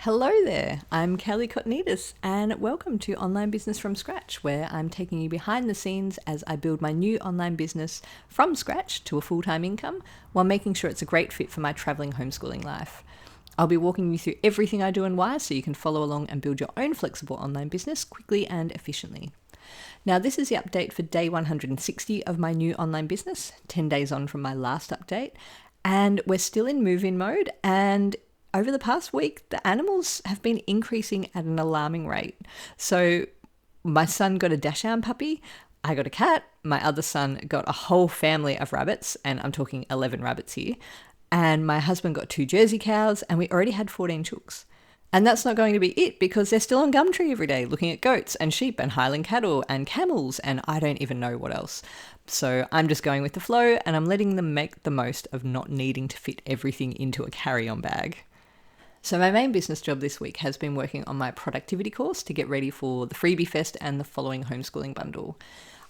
Hello there, I'm Kelly Kotanidis, and welcome to Online Business from Scratch, where I'm taking you behind the scenes as I build my new online business from scratch to a full-time income, while making sure it's a great fit for my travelling homeschooling life. I'll be walking you through everything I do and why, so you can follow along and build your own flexible online business quickly and efficiently. Now, this is the update for day 160 of my new online business, 10 days on from my last update, and we're still in move-in mode, and over the past week, the animals have been increasing at an alarming rate. So my son got a Dachshund puppy, I got a cat, my other son got a whole family of rabbits, and I'm talking 11 rabbits here, and my husband got 2 Jersey cows, and we already had 14 chooks. And that's not going to be it, because they're still on Gumtree every day looking at goats and sheep and Highland cattle and camels, and I don't even know what else. So I'm just going with the flow, and I'm letting them make the most of not needing to fit everything into a carry-on bag. So my main business job this week has been working on my productivity course to get ready for the Freebie Fest and the following homeschooling bundle.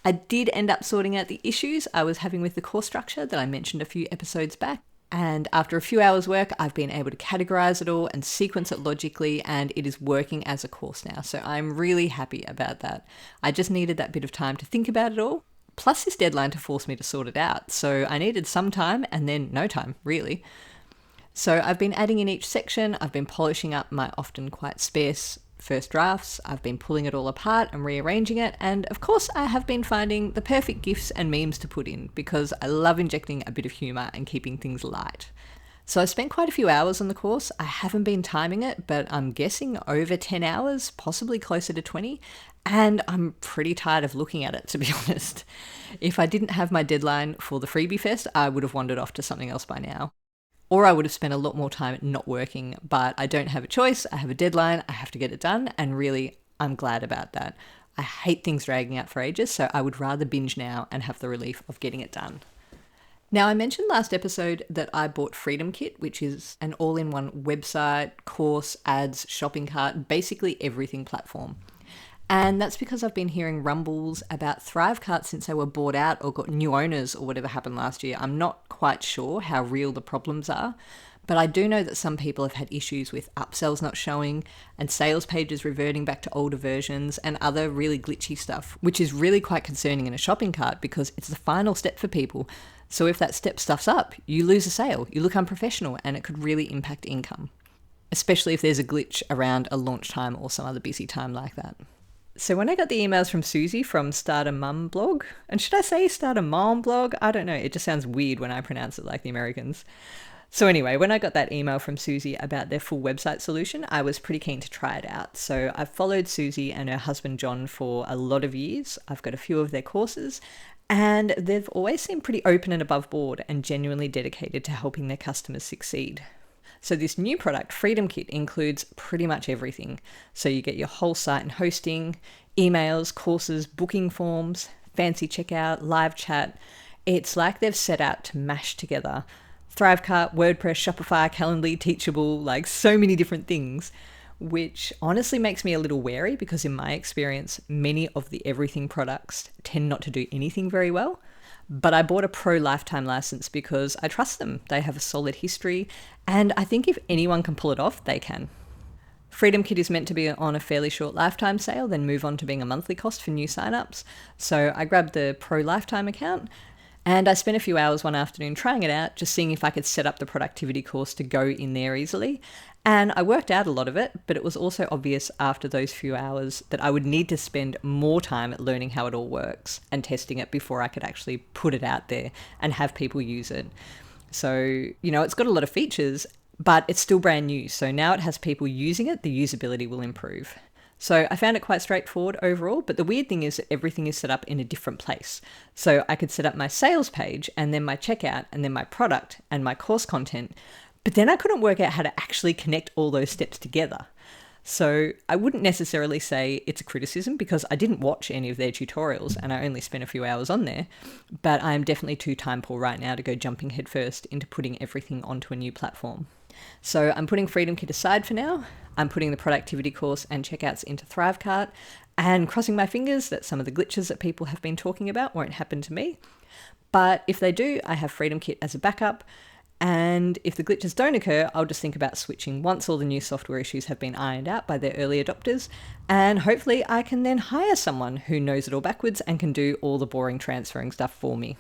I did end up sorting out the issues I was having with the course structure that I mentioned a few episodes back. And after a few hours work, I've been able to categorize it all and sequence it logically, and it is working as a course now. So I'm really happy about that. I just needed that bit of time to think about it all, plus this deadline to force me to sort it out. So I needed some time and then no time, really. So I've been adding in each section, I've been polishing up my often quite sparse first drafts, I've been pulling it all apart and rearranging it, and of course I have been finding the perfect GIFs and memes to put in, because I love injecting a bit of humour and keeping things light. So I spent quite a few hours on the course. I haven't been timing it, but I'm guessing over 10 hours, possibly closer to 20, and I'm pretty tired of looking at it, to be honest. If I didn't have my deadline for the Freebie Fest, I would have wandered off to something else by now. Or I would have spent a lot more time not working, but I don't have a choice. I have a deadline. I have to get it done. And really, I'm glad about that. I hate things dragging out for ages, so I would rather binge now and have the relief of getting it done. Now, I mentioned last episode that I bought Freedom Kit, which is an all-in-one website, course, ads, shopping cart, basically everything platform. And that's because I've been hearing rumbles about Thrivecart since they were bought out or got new owners or whatever happened last year. I'm not quite sure how real the problems are, but I do know that some people have had issues with upsells not showing and sales pages reverting back to older versions and other really glitchy stuff, which is really quite concerning in a shopping cart because it's the final step for people. So if that step stuffs up, you lose a sale, you look unprofessional, and it could really impact income, especially if there's a glitch around a launch time or some other busy time like that. So when I got the emails from Susie from Start a Mum blog, and should I say Start a Mom blog? I don't know, it just sounds weird when I pronounce it like the Americans. So anyway, when I got that email from Susie about their full website solution, I was pretty keen to try it out. So I've followed Susie and her husband John for a lot of years. I've got a few of their courses, and they've always seemed pretty open and above board and genuinely dedicated to helping their customers succeed. So this new product, Freedom Kit, includes pretty much everything. So you get your whole site and hosting, emails, courses, booking forms, fancy checkout, live chat. It's like they've set out to mash together Thrivecart, WordPress, Shopify, Calendly, Teachable, like so many different things, which honestly makes me a little wary because in my experience, many of the everything products tend not to do anything very well. But I bought a pro lifetime license because I trust them. They have a solid history, and I think if anyone can pull it off, they can. Freedom Kit is meant to be on a fairly short lifetime sale, then move on to being a monthly cost for new signups. So I grabbed the pro lifetime account, and I spent a few hours one afternoon trying it out, just seeing if I could set up the productivity course to go in there easily. And I worked out a lot of it, but it was also obvious after those few hours that I would need to spend more time learning how it all works and testing it before I could actually put it out there and have people use it. So, it's got a lot of features, but it's still brand new. So now it has people using it, the usability will improve. So I found it quite straightforward overall, but the weird thing is that everything is set up in a different place. So I could set up my sales page and then my checkout and then my product and my course content, but then I couldn't work out how to actually connect all those steps together. So I wouldn't necessarily say it's a criticism because I didn't watch any of their tutorials and I only spent a few hours on there, but I'm definitely too time poor right now to go jumping headfirst into putting everything onto a new platform. So I'm putting Freedom Kit aside for now. I'm putting the productivity course and checkouts into Thrivecart and crossing my fingers that some of the glitches that people have been talking about won't happen to me. But if they do, I have Freedom Kit as a backup. And if the glitches don't occur, I'll just think about switching once all the new software issues have been ironed out by their early adopters. And hopefully I can then hire someone who knows it all backwards and can do all the boring transferring stuff for me.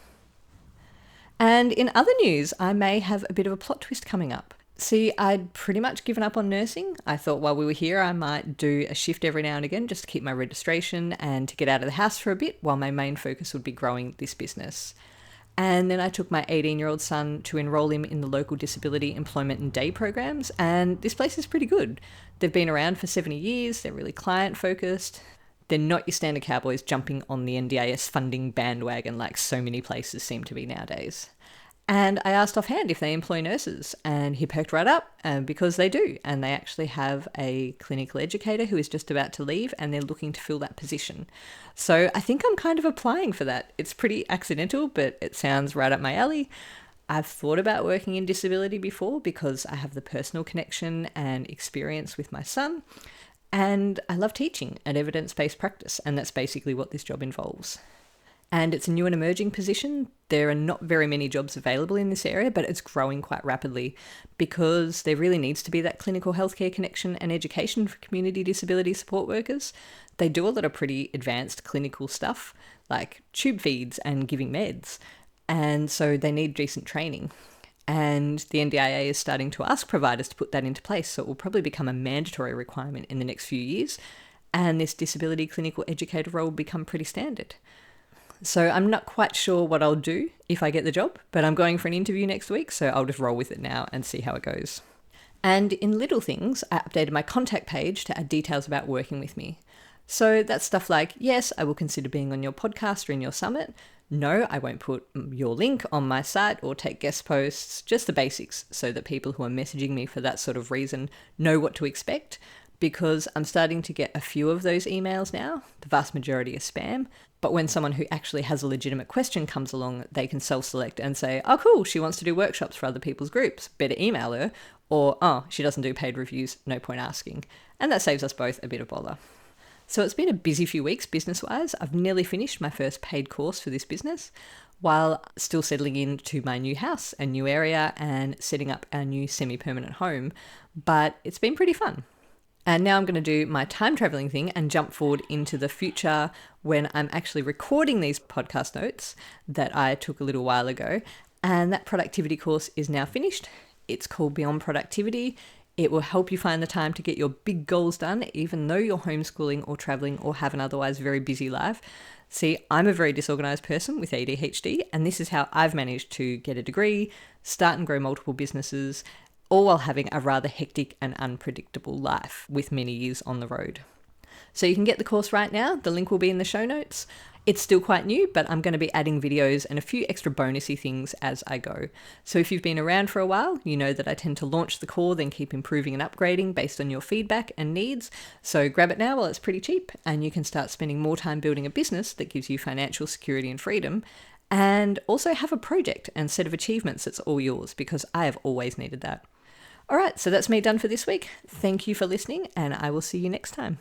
And in other news, I may have a bit of a plot twist coming up. See, I'd pretty much given up on nursing. I thought while we were here, I might do a shift every now and again just to keep my registration and to get out of the house for a bit while my main focus would be growing this business. And then I took my 18-year-old son to enroll him in the local disability employment and day programs. And this place is pretty good. They've been around for 70 years. They're really client focused. They're not your standard cowboys jumping on the NDIS funding bandwagon like so many places seem to be nowadays. And I asked offhand if they employ nurses, and he perked right up, because they do. And they actually have a clinical educator who is just about to leave, and they're looking to fill that position. So I think I'm kind of applying for that. It's pretty accidental, but it sounds right up my alley. I've thought about working in disability before because I have the personal connection and experience with my son. And I love teaching and evidence-based practice, and that's basically what this job involves. And it's a new and emerging position. There are not very many jobs available in this area, but it's growing quite rapidly because there really needs to be that clinical healthcare connection and education for community disability support workers. They do a lot of pretty advanced clinical stuff like tube feeds and giving meds. And so they need decent training. And the NDIA is starting to ask providers to put that into place. So it will probably become a mandatory requirement in the next few years. And this disability clinical educator role will become pretty standard. So I'm not quite sure what I'll do if I get the job, but I'm going for an interview next week, so I'll just roll with it now and see how it goes. And in little things, I updated my contact page to add details about working with me. So that's stuff like, yes, I will consider being on your podcast or in your summit. No, I won't put your link on my site or take guest posts, just the basics so that people who are messaging me for that sort of reason know what to expect, because I'm starting to get a few of those emails now. The vast majority are spam. But when someone who actually has a legitimate question comes along, they can self-select and say, oh, cool, she wants to do workshops for other people's groups. Better email her. Or, oh, she doesn't do paid reviews. No point asking. And that saves us both a bit of bother. So it's been a busy few weeks business-wise. I've nearly finished my first paid course for this business while still settling into my new house, a new area, and setting up our new semi-permanent home. But it's been pretty fun. And now I'm going to do my time traveling thing and jump forward into the future when I'm actually recording these podcast notes that I took a little while ago. And that productivity course is now finished. It's called Beyond Productivity. It will help you find the time to get your big goals done, even though you're homeschooling or traveling or have an otherwise very busy life. See, I'm a very disorganized person with ADHD, and this is how I've managed to get a degree, start and grow multiple businesses, all while having a rather hectic and unpredictable life with many years on the road. So you can get the course right now. The link will be in the show notes. It's still quite new, but I'm going to be adding videos and a few extra bonusy things as I go. So if you've been around for a while, you know that I tend to launch the core, then keep improving and upgrading based on your feedback and needs. So grab it now while it's pretty cheap, and you can start spending more time building a business that gives you financial security and freedom, and also have a project and set of achievements that's all yours, because I have always needed that. All right, so that's me done for this week. Thank you for listening, and I will see you next time.